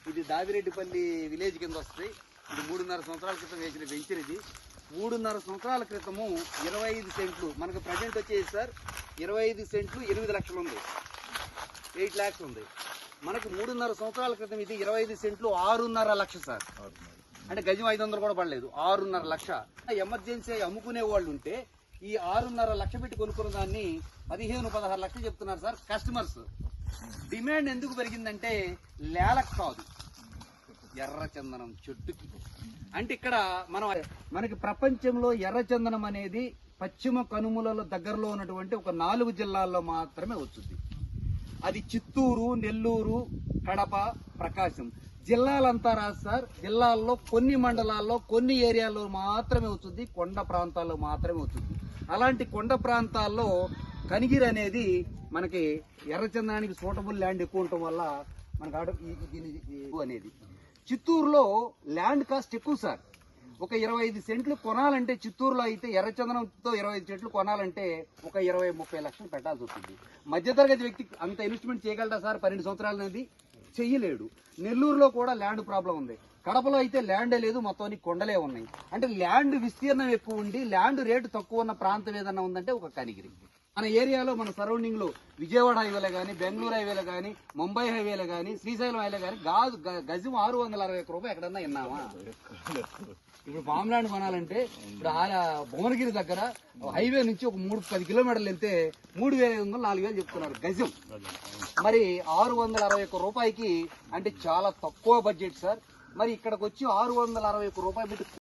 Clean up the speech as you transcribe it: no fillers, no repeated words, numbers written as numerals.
ఇది దావిరెడ్డిపల్లి విలేజ్ కింద వస్తుంది. ఇది 3.5 సంవత్సరాల క్రితం వేసిన వెంచర్. ఇది 3.5 సంవత్సరాల క్రితము 25 సెంట్లు మనకు ప్రజెంట్ వచ్చేసి సార్ 25 సెంట్లు 8 లక్షలు ఉంది, 8 lakhs ఉంది. మనకు 3.5 సంవత్సరాల క్రితం ఇది 25 సెంట్లు 6.5 లక్షలు సార్. అంటే గజం 500 కూడా పడలేదు, 6.5 లక్ష. ఎమర్జెన్సీ అమ్ముకునే వాళ్ళు ఉంటే ఈ 6.5 లక్ష పెట్టి కొనుక్కున్న దాన్ని 15-16 లక్షలు చెప్తున్నారు సార్ కస్టమర్స్. డిమాండ్ ఎందుకు పెరిగిందంటే లేలకు కాదు, ఎర్రచందనం చెట్టుకి. అంటే ఇక్కడ మనకి ప్రపంచంలో ఎర్రచందనం అనేది పశ్చిమ కనుమలలో దగ్గరలో ఉన్నటువంటి ఒక 4 జిల్లాల్లో మాత్రమే వస్తుంది. అది చిత్తూరు, నెల్లూరు, కడప, ప్రకాశం జిల్లాలంతా రాదు సార్. జిల్లాల్లో కొన్ని మండలాల్లో కొన్ని ఏరియాల్లో మాత్రమే వస్తుంది, కొండ ప్రాంతాల్లో మాత్రమే వస్తుంది. అలాంటి కొండ ప్రాంతాల్లో కనిగిరి అనేది మనకి ఎర్రచందనానికి సూటబుల్ ల్యాండ్ ఎక్కువ ఉండటం వల్ల మనకు అనేది. చిత్తూరులో ల్యాండ్ కాస్ట్ ఎక్కువ సార్. ఒక 25 సెంట్లు కొనాలంటే చిత్తూరులో అయితే ఎర్రచందనంతో 25 సెంట్లు కొనాలంటే ఒక 20-30 లక్షలు పెట్టాల్సి వస్తుంది. మధ్యతరగతి వ్యక్తి అంత ఇన్వెస్ట్మెంట్ చేయగలరా సార్? 12 సంవత్సరాల అనేది చెయ్యలేడు. నెల్లూరులో కూడా ల్యాండ్ ప్రాబ్లం ఉంది. కడపలో అయితే ల్యాండే లేదు, మొత్తం కొండలే ఉన్నాయి. అంటే ల్యాండ్ విస్తీర్ణం ఎక్కువ ఉండి ల్యాండ్ రేటు తక్కువ ఉన్న ప్రాంతం ఏదన్నా ఉందంటే ఒక కనిగిరి. మన ఏరియాలో మన సరౌండింగ్ లో విజయవాడ హైవేలో కానీ, బెంగళూరు హైవేలో కానీ, ముంబై హైవేలో కానీ, శ్రీశైలం హైవేలో కానీ గజం 661 రూపాయలు ఎక్కడన్నా విన్నామా? ఇప్పుడు ఫామ్ ల్యాండ్ కొనాలంటే ఇప్పుడు భువనగిరి దగ్గర హైవే నుంచి ఒక 10 కిలోమీటర్లు వెళ్తే 3,500-4,000 చెప్తున్నారు గజం. మరి 661 రూపాయకి అంటే చాలా తక్కువ బడ్జెట్ సార్. మరి ఇక్కడికి వచ్చి 661 రూపాయలు పెట్టి